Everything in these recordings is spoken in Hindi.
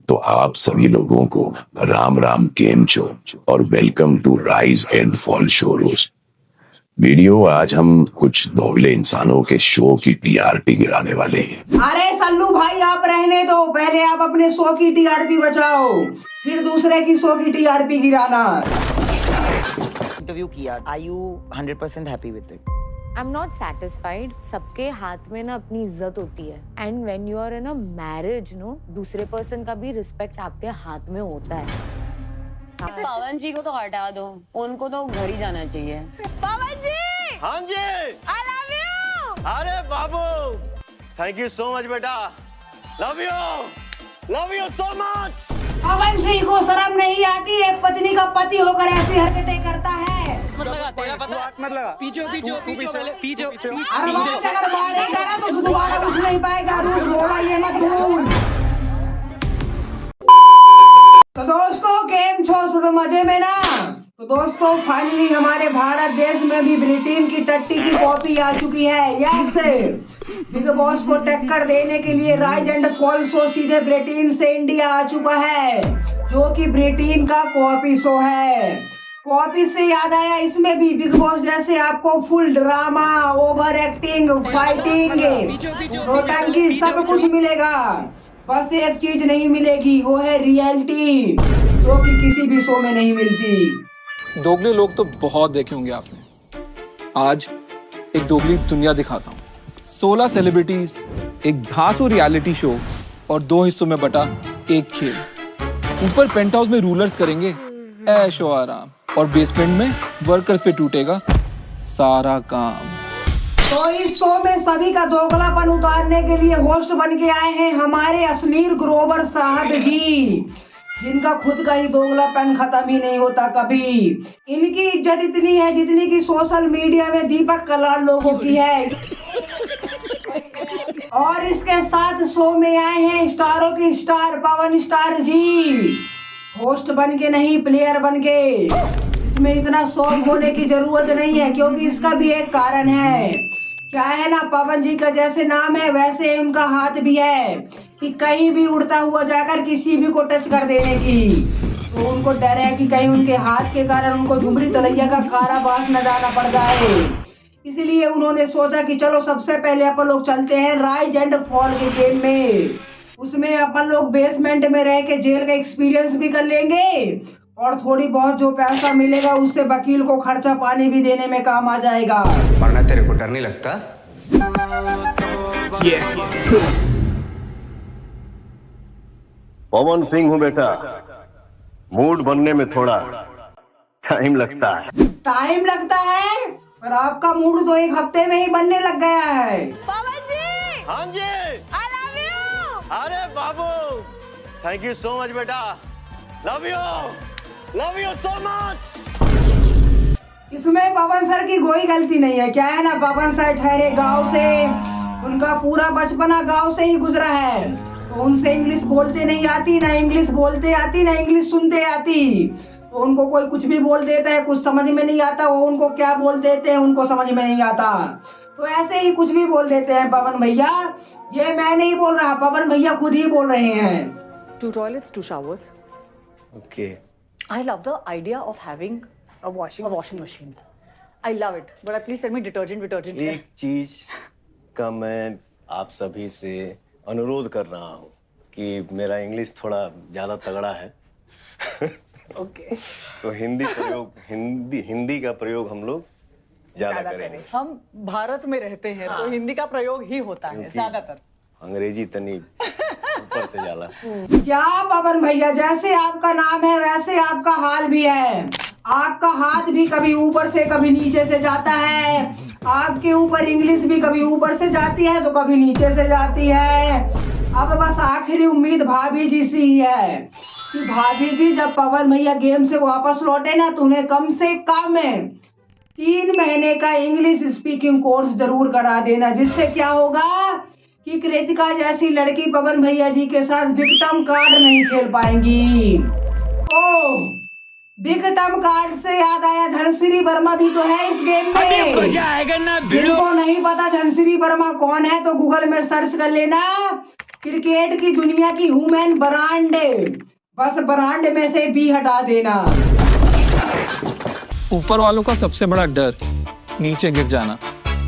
तो आप सभी लोगों को राम राम केम छो और welcome to rise and fall show roast video. आज हम कुछ दोगले इंसानों के शो की टीआरपी गिराने वाले हैं। अरे सल्लू भाई आप रहने दो, पहले आप अपने शो की टीआरपी बचाओ, फिर दूसरे की शो की टीआरपी गिराना। इंटरव्यू किया, are you 100% happy with it? I am not satisfied. सबके हाथ में ना अपनी इज्जत होती है, and when you are in a marriage no, दूसरे पर्सन का भी रिस्पेक्ट आपके हाथ में होता है। पवन जी को तो हटा दो, उनको तो घर ही जाना चाहिए। पवन जी! हाँ जी, आई लव यू! अरे बाबू, थैंक यू सो मच बेटा, love you so much. Pawan Singh को शर्म नहीं आती, एक पत्नी का पति होकर ऐसी हरकतें करता है। मत लगा। पीछे अरे बात अगर मारेगा ना तो दोबारा उठ नहीं पाएगा। रूल बोला ये मत भूल। तो दोस्तों केम छो, सब मजे में ना? तो दोस्तों फाइनली हमारे भारत देश में भी ब्रिटेन की टट्टी की कॉपी आ चुकी है। यस, बिग बॉस को टक्कर देने के लिए राइज एंड फॉल शो सीधे ब्रिटेन से इंडिया आ चुका है, जो कि ब्रिटेन का कॉपी शो है। कॉपी से याद आया, इसमें भी बिग बॉस जैसे आपको full drama, over acting, fighting, नौटंकी सब कुछ मिलेगा। बस एक चीज नहीं मिलेगी, वो है रियलिटी, जो कि किसी भी शो में नहीं मिलती। दोगले लोग तो बहुत देखे होंगे आपने। आज एक दोगली दुनिया दिखाता हूँ। 16 सेलिब्रिटीज, एक धांसू रियलिटी शो और 2 हिस्सों में बटा एक खेल। ऊपर पेंट हाउस में रूलर्स करेंगे ऐशो आराम, और बेसमेंट में वर्कर्स पे टूटेगा सारा काम। तो इस शो में सभी का दोगलापन उतारने के लिए होस्ट बन के आए हैं हमारे अश्लील ग्रोवर साहब जी, जिनका खुद का ही दोगलापन खत्म ही नहीं होता कभी। इनकी इज्जत इतनी है जितनी की सोशल मीडिया में दीपक कलाल लोगों की है। और इसके साथ शो में आए हैं स्टारों की स्टार पवन स्टार जी, होस्ट बन के नहीं प्लेयर बन के। इसमें इतना शौक होने की जरूरत नहीं है, क्योंकि इसका भी एक कारण है। क्या है ना, पवन जी का जैसे नाम है वैसे उनका हाथ भी है, कि कहीं भी उड़ता हुआ जाकर किसी भी को टच कर देने की। तो उनको डर है कि कहीं उनके हाथ के कारण उनको झुमरी तलैया का कारावास न जाना पड़ जाए। इसलिए उन्होंने सोचा कि चलो सबसे पहले अपन लोग चलते हैं राइज एंड फॉल के गेम में। उसमें अपन लोग बेसमेंट में रह के जेल का एक्सपीरियंस भी कर लेंगे, और थोड़ी बहुत जो पैसा मिलेगा उससे वकील को खर्चा पानी भी देने में काम आ जाएगा। वरना तेरे को डर नहीं लगता? पवन सिंह हूँ बेटा, मूड बनने में थोड़ा टाइम लगता है। टाइम लगता है, पर आपका मूड तो 1 हफ्ते में ही बनने लग गया है। पवन जी! हाँ जी, आई लव यू! अरे बाबू, थैंक यू सो मच बेटा, लव यू सो मच। इसमें पवन सर की कोई गलती नहीं है। क्या है ना, पवन सर ठहरे गांव से, उनका पूरा बचपना गांव से ही गुजरा है, तो उनसे इंग्लिश बोलते नहीं आती, ना इंग्लिश बोलते आती, ना इंग्लिश सुनते आती। तो उनको कोई कुछ भी बोल देता है, कुछ समझ में नहीं आता, वो उनको क्या बोल देते हैं उनको समझ में नहीं आता। तो ऐसे ही कुछ भी बोल देते हैं पवन भैया। ये मैं नहीं बोल रहा, पवन भैया खुद ही बोल रहे हैं। 2 toilets, 2 showers. Okay, I love the idea of having a washing machine. I love it. But please tell me detergent. एक चीज का मैं आप सभी से अनुरोध कर रहा हूँ कि मेरा इंग्लिश थोड़ा ज्यादा तगड़ा है। Okay. तो हिंदी का प्रयोग हम लोग ज्यादा करें। हम भारत में रहते हैं तो हिंदी का प्रयोग ही होता है ज्यादातर। अंग्रेजी तनी ऊपर से जाला। क्या पवन भैया, जैसे आपका नाम है वैसे आपका हाल भी है। आपका हाथ भी कभी ऊपर से कभी नीचे से जाता है। आपके ऊपर इंग्लिश भी कभी ऊपर से जाती है तो कभी नीचे से जाती है। अब बस आखिरी उम्मीद भाभी जी से ही है कि भाभी जी जब पवन भैया गेम से वापस लौटे ना, तो उन्हें कम से कम 3 महीने का इंग्लिश स्पीकिंग कोर्स जरूर करा देना, जिससे क्या होगा कि कृतिका जैसी लड़की पवन भैया जी के साथ विक्टिम कार्ड नहीं खेल पाएंगी। ओह, विक्टिम कार्ड से याद आया, धनश्री वर्मा भी तो है इस गेम में। जिनको नहीं पता धनश्री वर्मा कौन है तो गूगल में सर्च कर लेना, क्रिकेट की दुनिया की वुमेन ब्रांड, बस ब्रांड में से बी हटा देना। ऊपर वालों का सबसे बड़ा डर नीचे गिर जाना।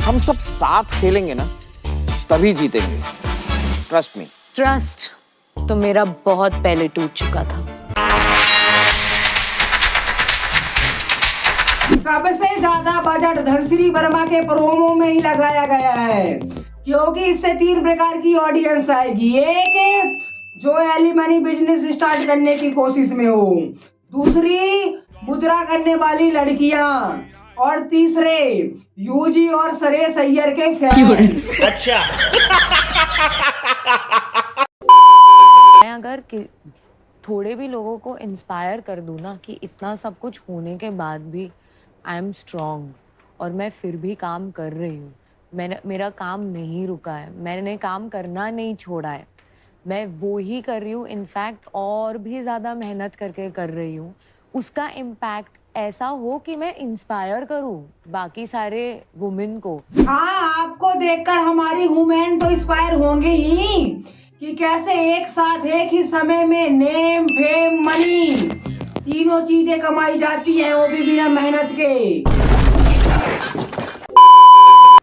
हम सब साथ खेलेंगे ना तभी जीतेंगे, ट्रस्ट मी। ट्रस्ट तो मेरा बहुत पहले टूट चुका था। सबसे ज्यादा बजट धनश्री वर्मा के प्रोमो में ही लगाया गया है, क्योंकि इससे 3 प्रकार की ऑडियंस आएगी। एक, जो एलिमनी बिजनेस स्टार्ट करने की कोशिश में हो, दूसरी मुजरा करने वाली लड़कियां, और तीसरे यूजी और सरेश अय्यर के फैन। अच्छा। मैं अगर थोड़े भी लोगों को इंस्पायर कर दूं ना कि इतना सब कुछ होने के बाद भी आई एम स्ट्रॉन्ग और मैं फिर भी काम कर रही हूँ, मेरा काम नहीं रुका है, मैंने काम करना नहीं छोड़ा है, मैं वो ही कर रही हूँ, इनफैक्ट और भी ज़्यादा मेहनत करके कर रही हूँ, उसका इम्पैक्ट ऐसा हो कि मैं इंस्पायर करूँ बाकी सारे वुमेन को। हाँ, आपको देखकर हमारी वुमेन तो इंस्पायर होंगे ही कि कैसे एक साथ एक ही समय में नेम, फेम, मनी तीनों चीजें कमाई जाती हैं, वो भी बिना मेहनत के।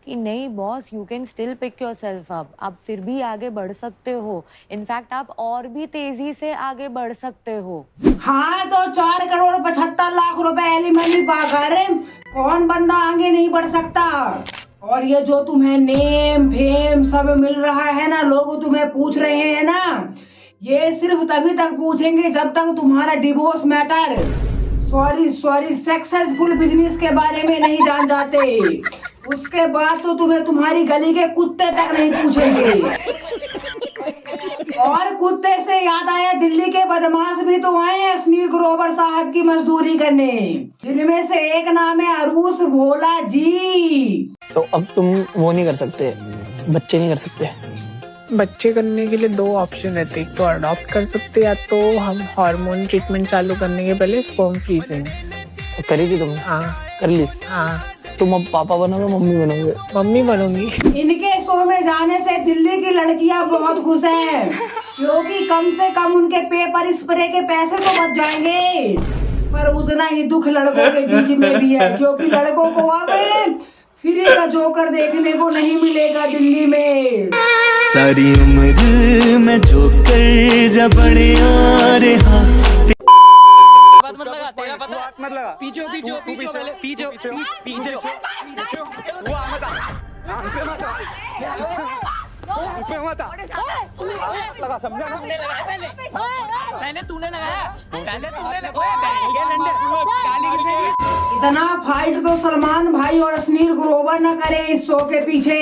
कि नहीं boss, you can still pick yourself up, आप फिर भी आगे बढ़ सकते हो, इनफैक्ट आप और भी तेजी से आगे बढ़ सकते हो। हाँ, तो 4,75,00,000 रुपए एलिमनी पाकर कौन बंदा आगे नहीं बढ़ सकता। और ये जो तुम्हें नेम, फेम सब मिल रहा है ना, लोग तुम्हें पूछ रहे हैं ना, ये सिर्फ तभी तक पूछेंगे जब तक तुम्हारा divorce matter, sorry successful business के बारे में नहीं जान जाते। उसके बाद तो तुम्हें तुम्हारी गली के कुत्ते तक नहीं पूछेंगे। और कुत्ते से याद आया, दिल्ली के बदमाश भी तो आए हैं सनील ग्रोवर साहब की मजदूरी करने, जिनमें से एक नाम है अरूस भोला जी। तो अब तुम वो नहीं कर सकते, बच्चे नहीं कर सकते? बच्चे करने के लिए 2 ऑप्शन रहते, एक तो अडॉप्ट कर सकते या तो हम हार्मोन ट्रीटमेंट चालू करने के पहले स्पर्म फ्रीजिंग। तो करी थी तुमने? हाँ कर ली। हाँ। तुम अब पापा बनोगे मम्मी बनोगे? मम्मी बनूंगी। इनके शो में जाने से दिल्ली की लड़कियां बहुत खुश हैं, क्योंकि कम से कम उनके पेपर स्प्रे के पैसे तो बच जाएंगे। पर उतना ही दुख लड़कों के बीच में भी है, क्योंकि लड़कों को अब फ्री का जोकर देखने को नहीं मिलेगा दिल्ली में। सारी उम्र में जोकर जब बड़े आ रहा। तेरा पता है? मत लगा। पीछे पहले पीछे लगा, समझा ना? पहले तूने लगाया। इतना फाइट तो सलमान भाई और सनील ग्रोवर न करे इस शो के पीछे,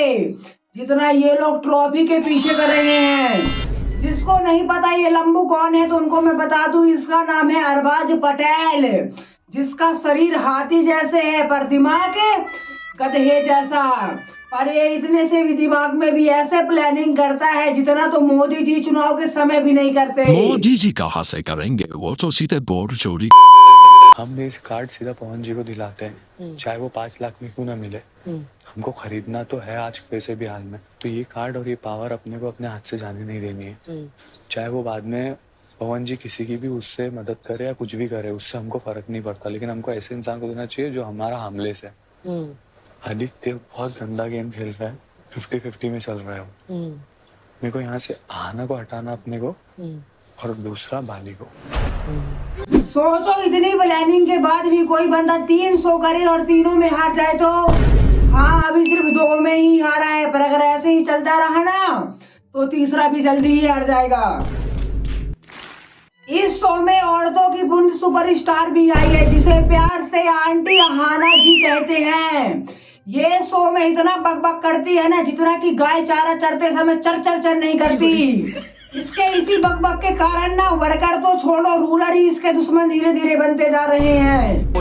जितना ये लोग ट्रॉफी के पीछे कर रहे हैं। जिसको नहीं पता ये लंबू कौन है तो उनको मैं बता दूं, इसका नाम है अरबाज पटेल, जिसका शरीर हाथी जैसे है पर दिमाग गधे जैसा। पर ये इतने से भी दिमाग में भी ऐसे प्लानिंग करता है जितना तो मोदी जी चुनाव के समय भी नहीं करते। मोदी जी कहाँ से करेंगे, वो तो सीधे बोर चोरी। हम ये कार्ड सीधा पवन जी को दिलाते हैं, चाहे वो 5 लाख में क्यों ना मिले, हमको खरीदना तो है आज कैसे भी हाल में। तो ये कार्ड और ये पावर अपने को अपने हाथ से जाने नहीं देनी है। चाहे वो बाद में पवन जी किसी की भी उससे मदद करे या कुछ भी करे, उससे हमको फर्क नहीं पड़ता, लेकिन हमको ऐसे इंसान को देना चाहिए जो हमारा हामले से। आदित्य बहुत गंदा गेम खेल रहा है, 50-50 में चल रहा है। मेरे को यहाँ से आना को हटाना अपने को, और दूसरा बाली को। सोचो, इतनी प्लानिंग के बाद भी कोई बंदा 300 करे और तीनों में हार जाए तो। हाँ, अभी सिर्फ 2 में ही हारा है, पर अगर ऐसे ही चलता रहा ना तो तीसरा भी जल्दी ही हार जाएगा। इस शो में औरतों की बुंद सुपरस्टार भी आई है, जिसे प्यार से आंटी अहाना जी कहते हैं। ये शो में इतना बकबक करती है ना, जितना कि गाय चारा चरते समय चर नहीं करती। इसके इसी बकबक के कारण ना वर्कर तो छोड़ो, रूलर ही इसके दुश्मन धीरे धीरे बनते जा रहे हैं।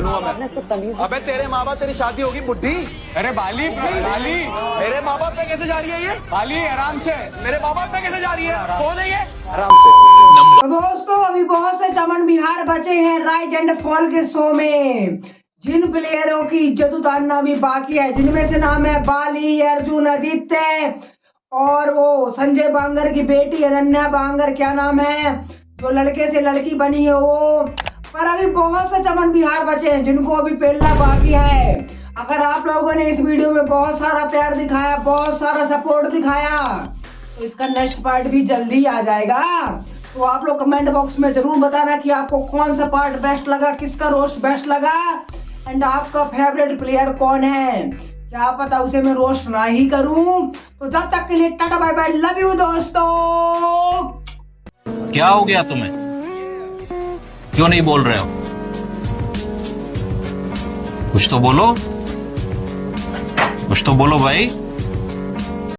अबे तेरे माँ बाप, तेरी शादी होगी बुढ़ी। अरे बाली मेरे माँ बाप पे कैसे जा रही है ये? बाली आराम से, मेरे माँ बाप पे कैसे जा रही है? कौन है ये? आराम से। तो दोस्तों, अभी बहुत से चमन बिहार बचे हैं राइज एंड फॉल के शो में, जिन प्लेयरों की इज्जत उतारना भी बाकी है, जिनमें से नाम है बाली, अर्जुन, आदित्य और वो संजय बांगर की बेटी अनन्या बांगर, क्या नाम है, जो लड़के से लड़की बनी है वो। पर अभी बहुत से चमन बिहार बचे हैं जिनको अभी पेलना बाकी है। अगर आप लोगों ने इस वीडियो में बहुत सारा प्यार दिखाया, बहुत सारा सपोर्ट दिखाया, तो इसका नेक्स्ट पार्ट भी जल्दी आ जाएगा। तो आप लोग कमेंट बॉक्स में जरूर बताना कि आपको कौन सा पार्ट बेस्ट लगा, किसका रोस्ट बेस्ट लगा, एंड आपका फेवरेट प्लेयर कौन है। क्या पता उसे मैं रोस्ट ना ही करूं। तो जब तक के लिए tata bye bye, love you दोस्तों। क्या हो गया तुम्हें, क्यों नहीं बोल रहे हो? कुछ तो बोलो, कुछ तो बोलो भाई।